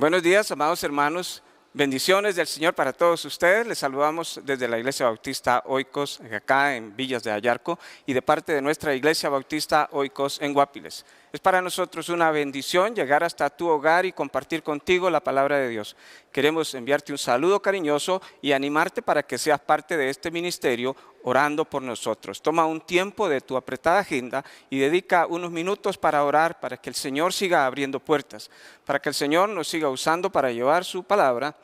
Buenos días, amados hermanos. Bendiciones del Señor para todos ustedes. Les saludamos desde la Iglesia Bautista Oikos, acá en Villas de Ayarco, y de parte de nuestra Iglesia Bautista Oikos en Guapiles. Es para nosotros una bendición llegar hasta tu hogar y compartir contigo la palabra de Dios. Queremos enviarte un saludo cariñoso y animarte para que seas parte de este ministerio orando por nosotros. Toma un tiempo de tu apretada agenda y dedica unos minutos para orar, para que el Señor siga abriendo puertas, para que el Señor nos siga usando para llevar su palabra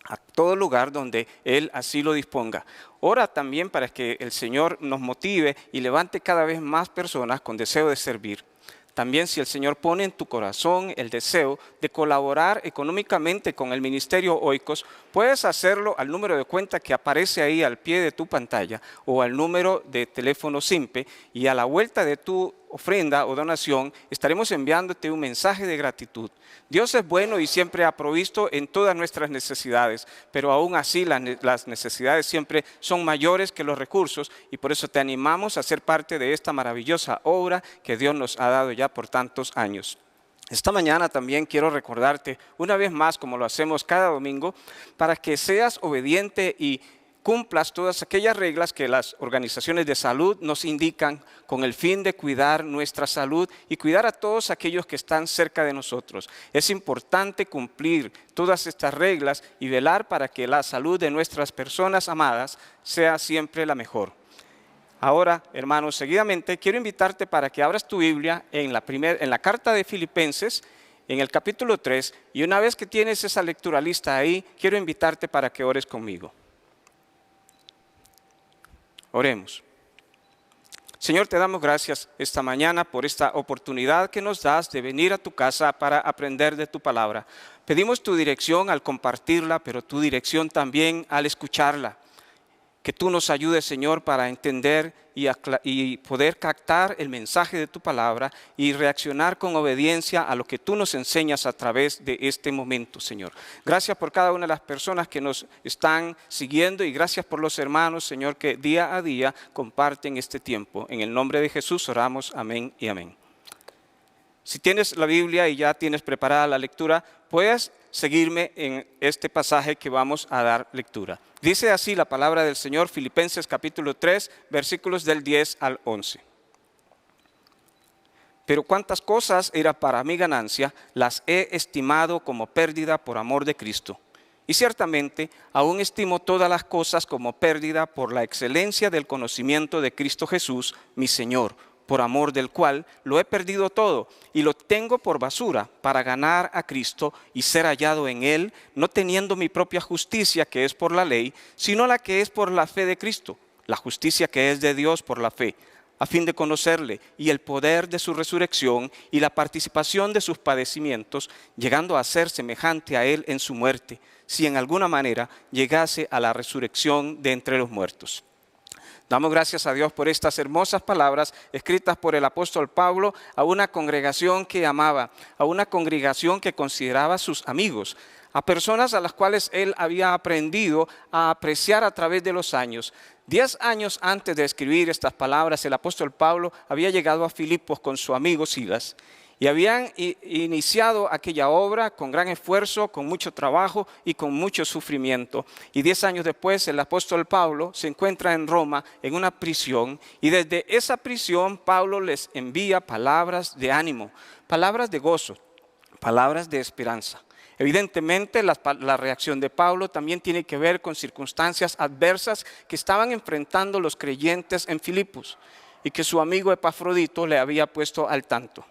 a todo lugar donde Él así lo disponga. Ora también para que el Señor nos motive y levante cada vez más personas con deseo de servir. También si el Señor pone en tu corazón el deseo de colaborar económicamente con el Ministerio Oikos, puedes hacerlo al número de cuenta que aparece ahí al pie de tu pantalla o al número de teléfono SIMPE, y a la vuelta de tu ofrenda o donación estaremos enviándote un mensaje de gratitud. Dios es bueno y siempre ha provisto en todas nuestras necesidades, pero aún así las necesidades siempre son mayores que los recursos, y por eso te animamos a ser parte de esta maravillosa obra que Dios nos ha dado ya por tantos años. Esta mañana también quiero recordarte una vez más, como lo hacemos cada domingo, para que seas obediente y cumplas todas aquellas reglas que las organizaciones de salud nos indican con el fin de cuidar nuestra salud y cuidar a todos aquellos que están cerca de nosotros. Es importante cumplir todas estas reglas y velar para que la salud de nuestras personas amadas sea siempre la mejor. Ahora, hermanos, seguidamente quiero invitarte para que abras tu Biblia en la carta de Filipenses, en el capítulo 3, y una vez que tienes esa lectura lista ahí, quiero invitarte para que ores conmigo. Oremos. Señor, te damos gracias esta mañana por esta oportunidad que nos das de venir a tu casa para aprender de tu palabra. Pedimos tu dirección al compartirla, pero tu dirección también al escucharla. Que tú nos ayudes, Señor, para entender y poder captar el mensaje de tu palabra y reaccionar con obediencia a lo que tú nos enseñas a través de este momento, Señor. Gracias por cada una de las personas que nos están siguiendo, y gracias por los hermanos, Señor, que día a día comparten este tiempo. En el nombre de Jesús oramos, amén y amén. Si tienes la Biblia y ya tienes preparada la lectura, puedes seguirme en este pasaje que vamos a dar lectura. Dice así la palabra del Señor, Filipenses capítulo 3, versículos del 10 al 11. Pero cuántas cosas era para mi ganancia, las he estimado como pérdida por amor de Cristo. Y ciertamente aún estimo todas las cosas como pérdida por la excelencia del conocimiento de Cristo Jesús, mi Señor, por amor del cual lo he perdido todo y lo tengo por basura para ganar a Cristo y ser hallado en Él, no teniendo mi propia justicia que es por la ley, sino la que es por la fe de Cristo, la justicia que es de Dios por la fe, a fin de conocerle y el poder de su resurrección y la participación de sus padecimientos, llegando a ser semejante a Él en su muerte, si en alguna manera llegase a la resurrección de entre los muertos. Damos gracias a Dios por estas hermosas palabras escritas por el apóstol Pablo a una congregación que amaba, a una congregación que consideraba sus amigos, a personas a las cuales él había aprendido a apreciar a través de los años. 10 años antes de escribir estas palabras, el apóstol Pablo había llegado a Filipos con su amigo Silas, y habían iniciado aquella obra con gran esfuerzo, con mucho trabajo y con mucho sufrimiento. Y 10 años después el apóstol Pablo se encuentra en Roma en una prisión, y desde esa prisión Pablo les envía palabras de ánimo, palabras de gozo, palabras de esperanza. Evidentemente la reacción de Pablo también tiene que ver con circunstancias adversas que estaban enfrentando los creyentes en Filipos y que su amigo Epafrodito le había puesto al tanto.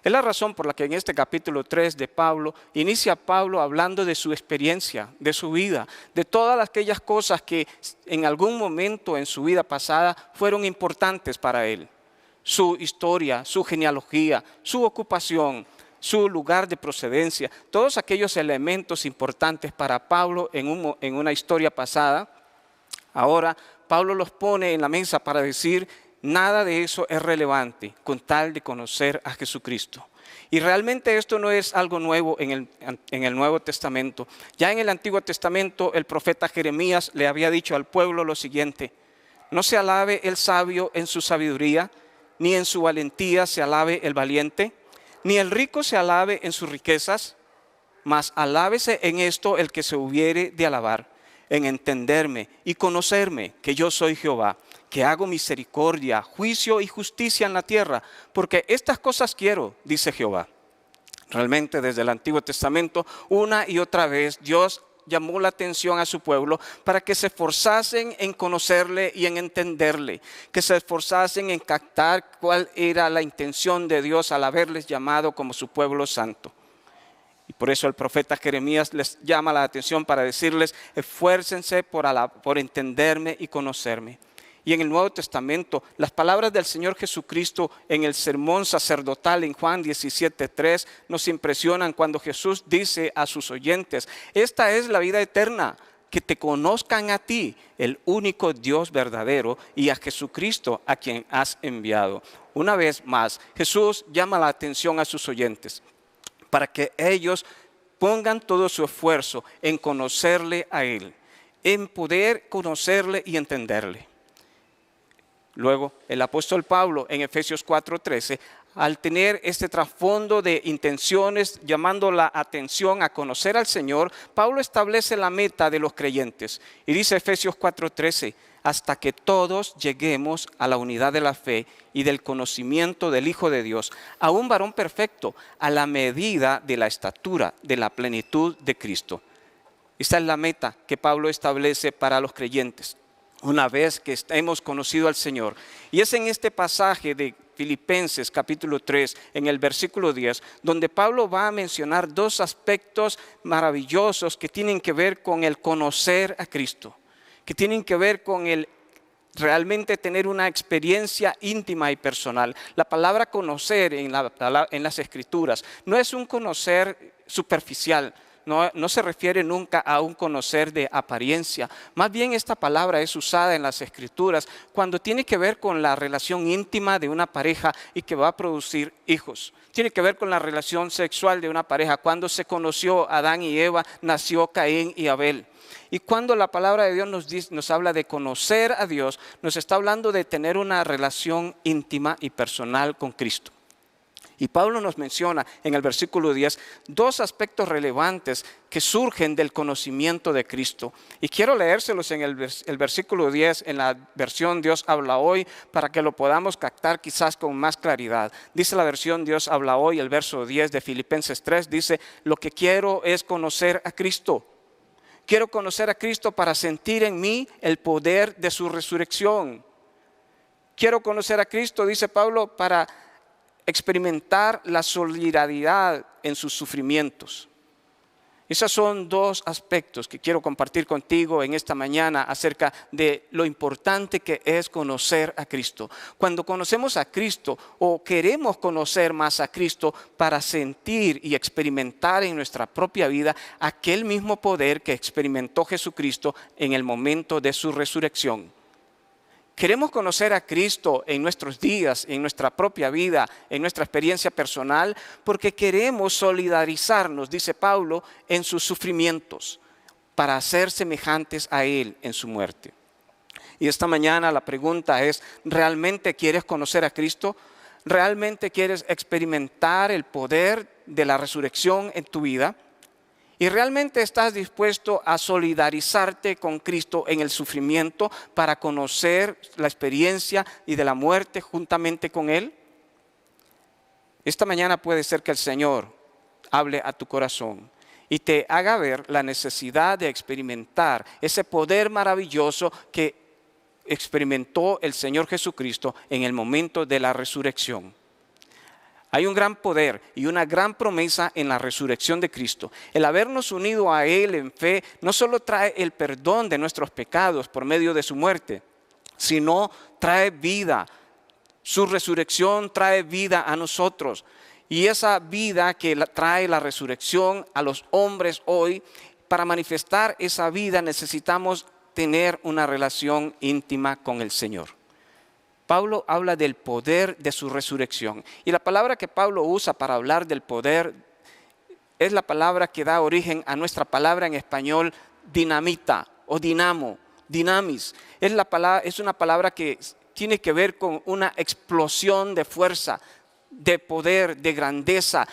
Es la razón por la que en este capítulo 3 de Pablo, inicia Pablo hablando de su experiencia, de su vida, de todas aquellas cosas que en algún momento en su vida pasada fueron importantes para él. Su historia, su genealogía, su ocupación, su lugar de procedencia, todos aquellos elementos importantes para Pablo en una historia pasada, ahora Pablo los pone en la mesa para decir: nada de eso es relevante con tal de conocer a Jesucristo. Y realmente esto no es algo nuevo en el Nuevo Testamento. Ya en el Antiguo Testamento el profeta Jeremías le había dicho al pueblo lo siguiente: no se alabe el sabio en su sabiduría, ni en su valentía se alabe el valiente, ni el rico se alabe en sus riquezas, Mas alábese en esto el que se hubiere de alabar, en entenderme y conocerme, que yo soy Jehová, que hago misericordia, juicio y justicia en la tierra, porque estas cosas quiero, dice Jehová. Realmente desde el Antiguo Testamento, una y otra vez, Dios llamó la atención a su pueblo para que se esforzasen en conocerle y en entenderle, que se esforzasen en captar cuál era la intención de Dios al haberles llamado como su pueblo santo. Y por eso el profeta Jeremías les llama la atención para decirles: esfuércense por entenderme y conocerme. Y en el Nuevo Testamento, las palabras del Señor Jesucristo en el sermón sacerdotal en Juan 17:3 nos impresionan cuando Jesús dice a sus oyentes: esta es la vida eterna, que te conozcan a ti, el único Dios verdadero, y a Jesucristo a quien has enviado. Una vez más, Jesús llama la atención a sus oyentes para que ellos pongan todo su esfuerzo en conocerle a Él, en poder conocerle y entenderle. Luego, el apóstol Pablo en Efesios 4:13, al tener este trasfondo de intenciones llamando la atención a conocer al Señor, Pablo establece la meta de los creyentes. Y dice Efesios 4:13, hasta que todos lleguemos a la unidad de la fe y del conocimiento del Hijo de Dios, a un varón perfecto, a la medida de la estatura de la plenitud de Cristo. Esta es la meta que Pablo establece para los creyentes, una vez que hemos conocido al Señor. Y es en este pasaje de Filipenses capítulo 3, en el versículo 10, donde Pablo va a mencionar dos aspectos maravillosos que tienen que ver con el conocer a Cristo, que tienen que ver con el realmente tener una experiencia íntima y personal. La palabra conocer en las Escrituras no es un conocer superficial. No se refiere nunca a un conocer de apariencia. Más bien esta palabra es usada en las Escrituras cuando tiene que ver con la relación íntima de una pareja y que va a producir hijos. Tiene que ver con la relación sexual de una pareja. Cuando se conoció Adán y Eva, nació Caín y Abel. Y cuando la palabra de Dios nos habla de conocer a Dios, nos está hablando de tener una relación íntima y personal con Cristo. Y Pablo nos menciona en el versículo 10 dos aspectos relevantes que surgen del conocimiento de Cristo. Y quiero leérselos en el versículo 10 en la versión Dios habla hoy para que lo podamos captar quizás con más claridad. Dice la versión Dios habla hoy, el verso 10 de Filipenses 3, dice: lo que quiero es conocer a Cristo. Quiero conocer a Cristo para sentir en mí el poder de su resurrección. Quiero conocer a Cristo, dice Pablo, para experimentar la solidaridad en sus sufrimientos. Esos son dos aspectos que quiero compartir contigo en esta mañana acerca de lo importante que es conocer a Cristo. Cuando conocemos a Cristo o queremos conocer más a Cristo para sentir y experimentar en nuestra propia vida aquel mismo poder que experimentó Jesucristo en el momento de su resurrección. Queremos conocer a Cristo en nuestros días, en nuestra propia vida, en nuestra experiencia personal, porque queremos solidarizarnos, dice Pablo, en sus sufrimientos, para ser semejantes a Él en su muerte. Y esta mañana la pregunta es: ¿realmente quieres conocer a Cristo? ¿Realmente quieres experimentar el poder de la resurrección en tu vida? ¿Y realmente estás dispuesto a solidarizarte con Cristo en el sufrimiento para conocer la experiencia y de la muerte juntamente con Él? Esta mañana puede ser que el Señor hable a tu corazón y te haga ver la necesidad de experimentar ese poder maravilloso que experimentó el Señor Jesucristo en el momento de la resurrección. Hay un gran poder y una gran promesa en la resurrección de Cristo. El habernos unido a Él en fe no solo trae el perdón de nuestros pecados por medio de su muerte, sino trae vida. Su resurrección trae vida a nosotros. Y esa vida que trae la resurrección a los hombres hoy, para manifestar esa vida necesitamos tener una relación íntima con el Señor. Pablo habla del poder de su resurrección. Y la palabra que Pablo usa para hablar del poder es la palabra que da origen a nuestra palabra en español dinamita o dinamo, dinamis. Es una palabra que tiene que ver con una explosión de fuerza, de poder, de grandeza.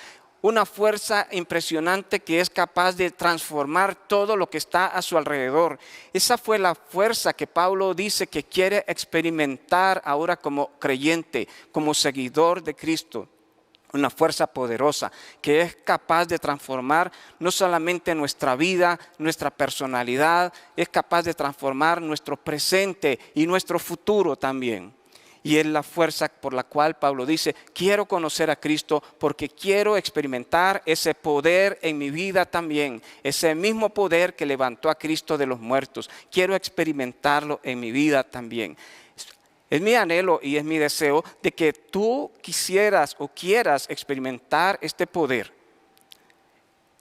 una fuerza impresionante que es capaz de transformar todo lo que está a su alrededor. Esa fue la fuerza que Pablo dice que quiere experimentar ahora como creyente, como seguidor de Cristo. Una fuerza poderosa que es capaz de transformar no solamente nuestra vida, nuestra personalidad, es capaz de transformar nuestro presente y nuestro futuro también. Y es la fuerza por la cual Pablo dice, quiero conocer a Cristo porque quiero experimentar ese poder en mi vida también. Ese mismo poder que levantó a Cristo de los muertos. Quiero experimentarlo en mi vida también. Es mi anhelo y es mi deseo de que tú quisieras o quieras experimentar este poder.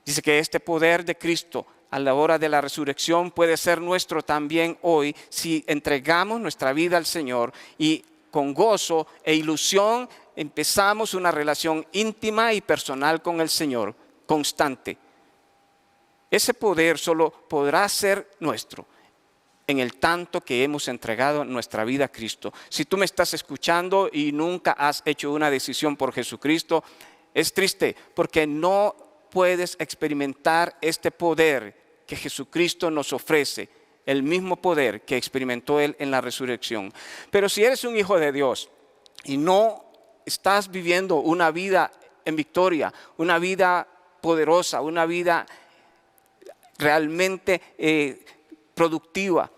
Dice que este poder de Cristo a la hora de la resurrección puede ser nuestro también hoy si entregamos nuestra vida al Señor y con gozo e ilusión empezamos una relación íntima y personal con el Señor, constante. Ese poder solo podrá ser nuestro en el tanto que hemos entregado nuestra vida a Cristo. Si tú me estás escuchando y nunca has hecho una decisión por Jesucristo, es triste porque no puedes experimentar este poder que Jesucristo nos ofrece, el mismo poder que experimentó Él en la resurrección. Pero si eres un hijo de Dios y no estás viviendo una vida en victoria, una vida poderosa, una vida realmente productiva,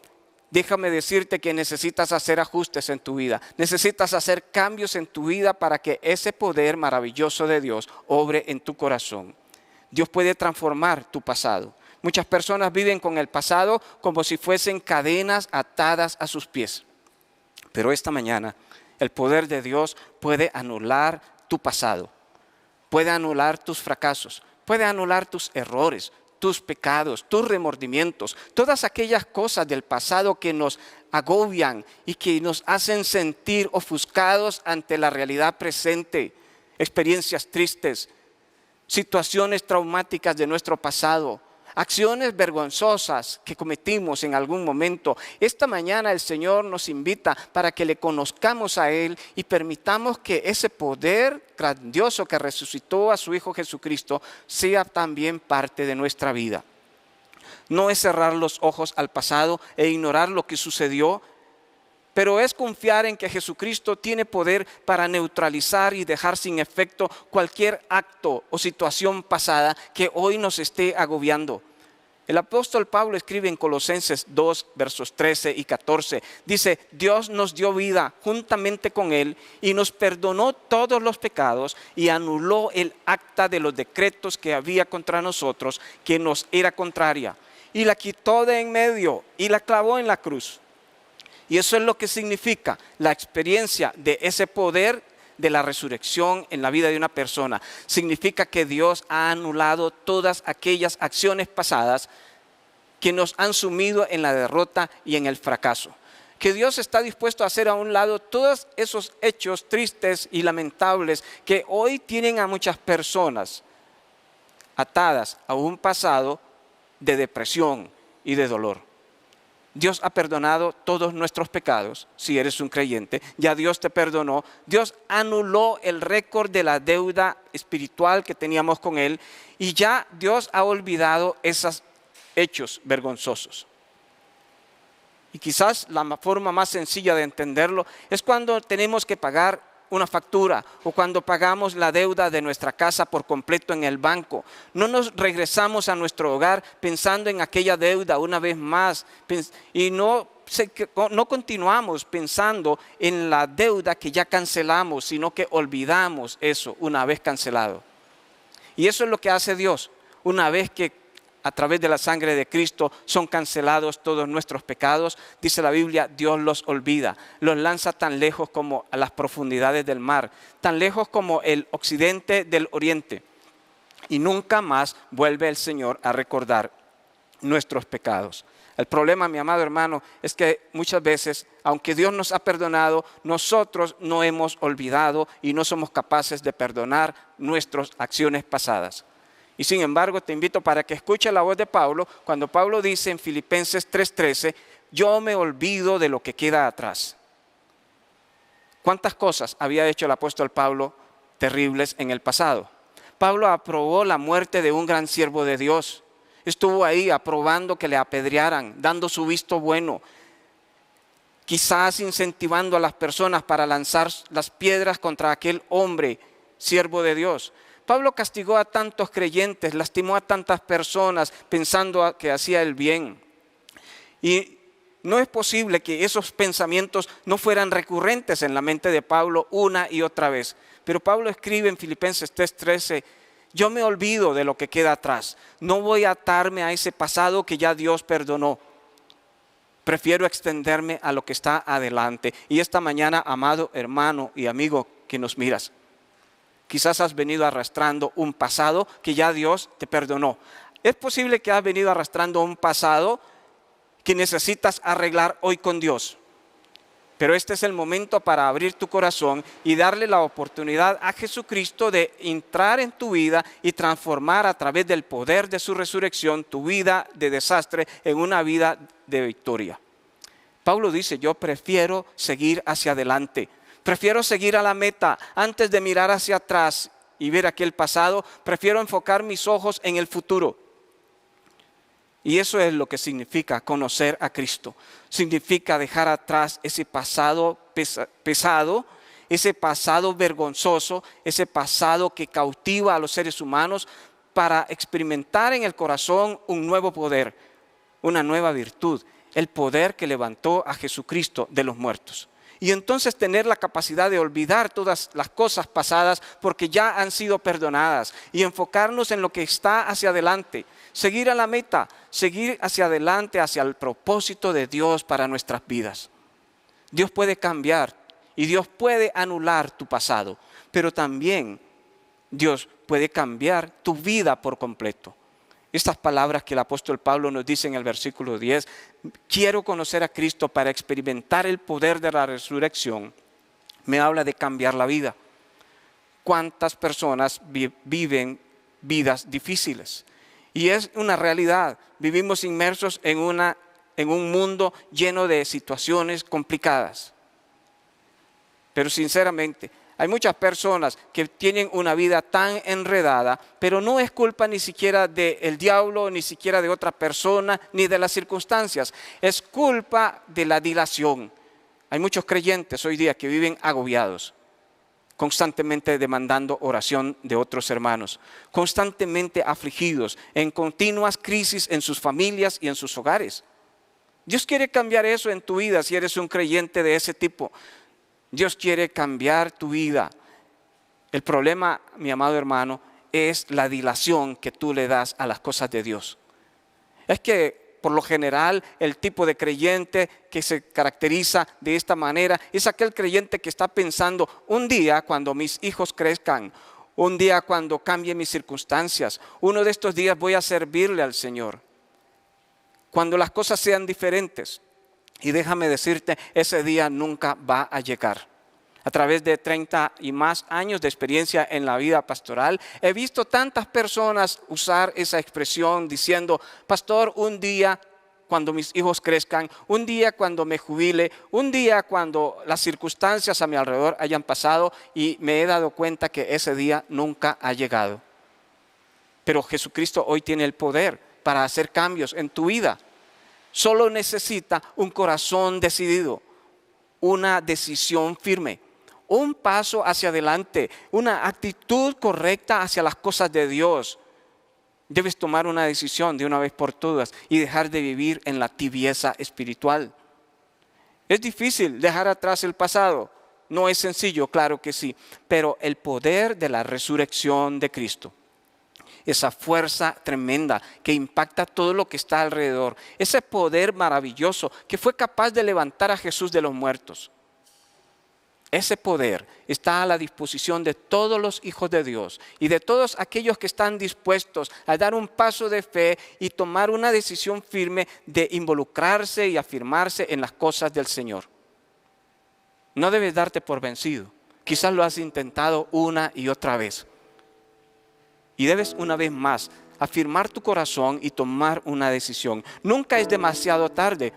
déjame decirte que necesitas hacer ajustes en tu vida. Necesitas hacer cambios en tu vida para que ese poder maravilloso de Dios obre en tu corazón. Dios puede transformar tu pasado. Muchas personas viven con el pasado como si fuesen cadenas atadas a sus pies. Pero esta mañana el poder de Dios puede anular tu pasado. Puede anular tus fracasos. Puede anular tus errores, tus pecados, tus remordimientos. Todas aquellas cosas del pasado que nos agobian y que nos hacen sentir ofuscados ante la realidad presente. Experiencias tristes, situaciones traumáticas de nuestro pasado. Acciones vergonzosas que cometimos en algún momento. Esta mañana el Señor nos invita para que le conozcamos a Él y permitamos que ese poder grandioso que resucitó a su Hijo Jesucristo sea también parte de nuestra vida. No es cerrar los ojos al pasado e ignorar lo que sucedió, pero es confiar en que Jesucristo tiene poder para neutralizar y dejar sin efecto cualquier acto o situación pasada que hoy nos esté agobiando. El apóstol Pablo escribe en Colosenses 2, versos 13 y 14. Dice, Dios nos dio vida juntamente con Él y nos perdonó todos los pecados y anuló el acta de los decretos que había contra nosotros, que nos era contraria. Y la quitó de en medio y la clavó en la cruz. Y eso es lo que significa la experiencia de ese poder de la resurrección en la vida de una persona. Significa que Dios ha anulado todas aquellas acciones pasadas que nos han sumido en la derrota y en el fracaso. Que Dios está dispuesto a hacer a un lado todos esos hechos tristes y lamentables que hoy tienen a muchas personas atadas a un pasado de depresión y de dolor. Dios ha perdonado todos nuestros pecados, si eres un creyente, ya Dios te perdonó. Dios anuló el récord de la deuda espiritual que teníamos con Él y ya Dios ha olvidado esos hechos vergonzosos. Y quizás la forma más sencilla de entenderlo es cuando tenemos que pagar una factura o cuando pagamos la deuda de nuestra casa por completo en el banco. No nos regresamos a nuestro hogar pensando en aquella deuda una vez más y no continuamos pensando en la deuda que ya cancelamos, sino que olvidamos eso una vez cancelado. Y eso es lo que hace Dios una vez que a través de la sangre de Cristo son cancelados todos nuestros pecados. Dice la Biblia, Dios los olvida, los lanza tan lejos como a las profundidades del mar, tan lejos como el occidente del oriente. Y nunca más vuelve el Señor a recordar nuestros pecados. El problema, mi amado hermano, es que muchas veces, aunque Dios nos ha perdonado, nosotros no hemos olvidado y no somos capaces de perdonar nuestras acciones pasadas. Y sin embargo te invito para que escuches la voz de Pablo cuando Pablo dice en Filipenses 3:13, yo me olvido de lo que queda atrás. ¿Cuántas cosas había hecho el apóstol Pablo terribles en el pasado? Pablo aprobó la muerte de un gran siervo de Dios. Estuvo ahí aprobando que le apedrearan, dando su visto bueno, quizás incentivando a las personas para lanzar las piedras contra aquel hombre, siervo de Dios. Pablo castigó a tantos creyentes, lastimó a tantas personas pensando que hacía el bien. Y no es posible que esos pensamientos no fueran recurrentes en la mente de Pablo una y otra vez. Pero Pablo escribe en Filipenses 3:13, yo me olvido de lo que queda atrás. No voy a atarme a ese pasado que ya Dios perdonó. Prefiero extenderme a lo que está adelante. Y esta mañana, amado hermano y amigo que nos miras, quizás has venido arrastrando un pasado que ya Dios te perdonó. Es posible que has venido arrastrando un pasado que necesitas arreglar hoy con Dios. Pero este es el momento para abrir tu corazón y darle la oportunidad a Jesucristo de entrar en tu vida y transformar a través del poder de su resurrección tu vida de desastre en una vida de victoria. Pablo dice, yo prefiero seguir hacia adelante. Prefiero seguir a la meta antes de mirar hacia atrás y ver aquel pasado. Prefiero enfocar mis ojos en el futuro. Y eso es lo que significa conocer a Cristo. Significa dejar atrás ese pasado pesado, ese pasado vergonzoso, ese pasado que cautiva a los seres humanos para experimentar en el corazón un nuevo poder, una nueva virtud, el poder que levantó a Jesucristo de los muertos. Y entonces tener la capacidad de olvidar todas las cosas pasadas porque ya han sido perdonadas y enfocarnos en lo que está hacia adelante. Seguir a la meta, seguir hacia adelante, hacia el propósito de Dios para nuestras vidas. Dios puede cambiar y Dios puede anular tu pasado, pero también Dios puede cambiar tu vida por completo. Estas palabras que el apóstol Pablo nos dice en el versículo 10, quiero conocer a Cristo para experimentar el poder de la resurrección, me habla de cambiar la vida. ¿Cuántas personas viven vidas difíciles? Y es una realidad, vivimos inmersos en un mundo lleno de situaciones complicadas. Pero sinceramente, hay muchas personas que tienen una vida tan enredada, pero no es culpa ni siquiera del diablo, ni siquiera de otra persona, ni de las circunstancias. Es culpa de la dilación. Hay muchos creyentes hoy día que viven agobiados, constantemente demandando oración de otros hermanos, constantemente afligidos, en continuas crisis en sus familias y en sus hogares. Dios quiere cambiar eso en tu vida si eres un creyente de ese tipo. Dios quiere cambiar tu vida. El problema, mi amado hermano, es la dilación que tú le das a las cosas de Dios. Es que por lo general el tipo de creyente que se caracteriza de esta manera es aquel creyente que está pensando un día cuando mis hijos crezcan, un día cuando cambien mis circunstancias, uno de estos días voy a servirle al Señor. Cuando las cosas sean diferentes. Y déjame decirte, ese día nunca va a llegar. A través de 30 y más años de experiencia en la vida pastoral, he visto tantas personas usar esa expresión diciendo, pastor, un día cuando mis hijos crezcan, un día cuando me jubile, un día cuando las circunstancias a mi alrededor hayan pasado, y me he dado cuenta que ese día nunca ha llegado. Pero Jesucristo hoy tiene el poder para hacer cambios en tu vida. Solo necesita un corazón decidido, una decisión firme, un paso hacia adelante, una actitud correcta hacia las cosas de Dios. Debes tomar una decisión de una vez por todas y dejar de vivir en la tibieza espiritual. ¿Es difícil dejar atrás el pasado? No es sencillo, claro que sí, pero el poder de la resurrección de Cristo, esa fuerza tremenda que impacta todo lo que está alrededor, ese poder maravilloso que fue capaz de levantar a Jesús de los muertos. Ese poder está a la disposición de todos los hijos de Dios y de todos aquellos que están dispuestos a dar un paso de fe y tomar una decisión firme de involucrarse y afirmarse en las cosas del Señor. No debes darte por vencido. Quizás lo has intentado una y otra vez. Y debes una vez más afirmar tu corazón y tomar una decisión. Nunca es demasiado tarde.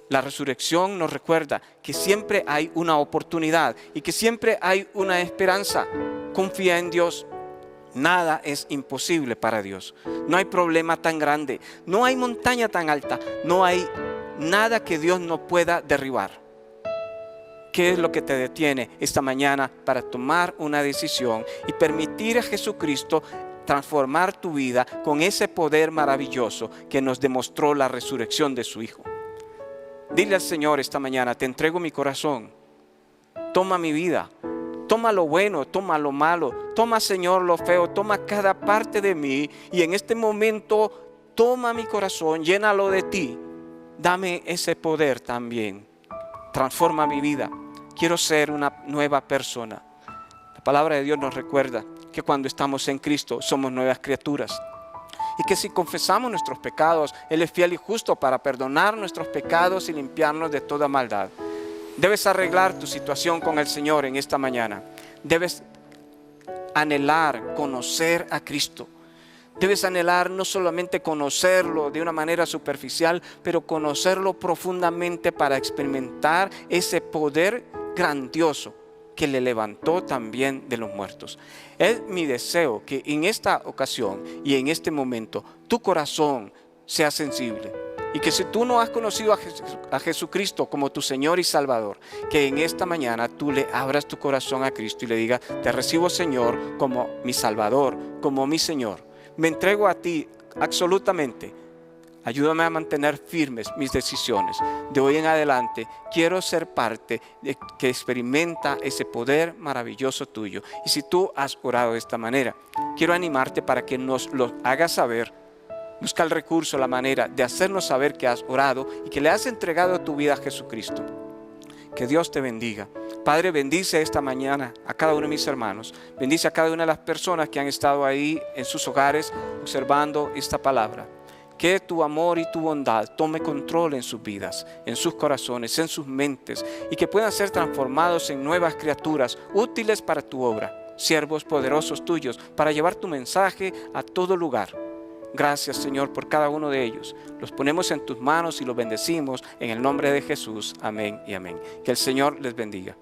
La resurrección nos recuerda que siempre hay una oportunidad y que siempre hay una esperanza. Confía en Dios. Nada es imposible para Dios. No hay problema tan grande, no hay montaña tan alta, no hay nada que Dios no pueda derribar. ¿Qué es lo que te detiene esta mañana para tomar una decisión y permitir a Jesucristo transformar tu vida con ese poder maravilloso que nos demostró la resurrección de su Hijo? Dile al Señor esta mañana: te entrego mi corazón, toma mi vida. Toma lo bueno, toma lo malo, toma, Señor, lo feo, toma cada parte de mí y en este momento toma mi corazón, llénalo de ti. Dame ese poder también. Transforma mi vida. Quiero ser una nueva persona. La palabra de Dios nos recuerda que cuando estamos en Cristo somos nuevas criaturas. Y que si confesamos nuestros pecados, Él es fiel y justo para perdonar nuestros pecados y limpiarnos de toda maldad. Debes arreglar tu situación con el Señor en esta mañana. Debes anhelar conocer a Cristo. Debes anhelar no solamente conocerlo de una manera superficial, pero conocerlo profundamente para experimentar ese poder grandioso que le levantó también de los muertos. Es mi deseo que en esta ocasión y en este momento tu corazón sea sensible. Y que si tú no has conocido a Jesucristo como tu Señor y Salvador, que en esta mañana tú le abras tu corazón a Cristo y le digas: te recibo, Señor, como mi Salvador, como mi Señor. Me entrego a ti absolutamente. Ayúdame a mantener firmes mis decisiones. De hoy en adelante quiero ser parte de que experimenta ese poder maravilloso tuyo. Y si tú has orado de esta manera, quiero animarte para que nos lo hagas saber. Busca el recurso, la manera de hacernos saber que has orado y que le has entregado tu vida a Jesucristo. Que Dios te bendiga. Padre, bendice esta mañana a cada uno de mis hermanos. Bendice a cada una de las personas que han estado ahí en sus hogares observando esta palabra. Que tu amor y tu bondad tome control en sus vidas, en sus corazones, en sus mentes, y que puedan ser transformados en nuevas criaturas útiles para tu obra. Siervos poderosos tuyos para llevar tu mensaje a todo lugar. Gracias, Señor, por cada uno de ellos. Los ponemos en tus manos y los bendecimos en el nombre de Jesús. Amén y amén. Que el Señor les bendiga.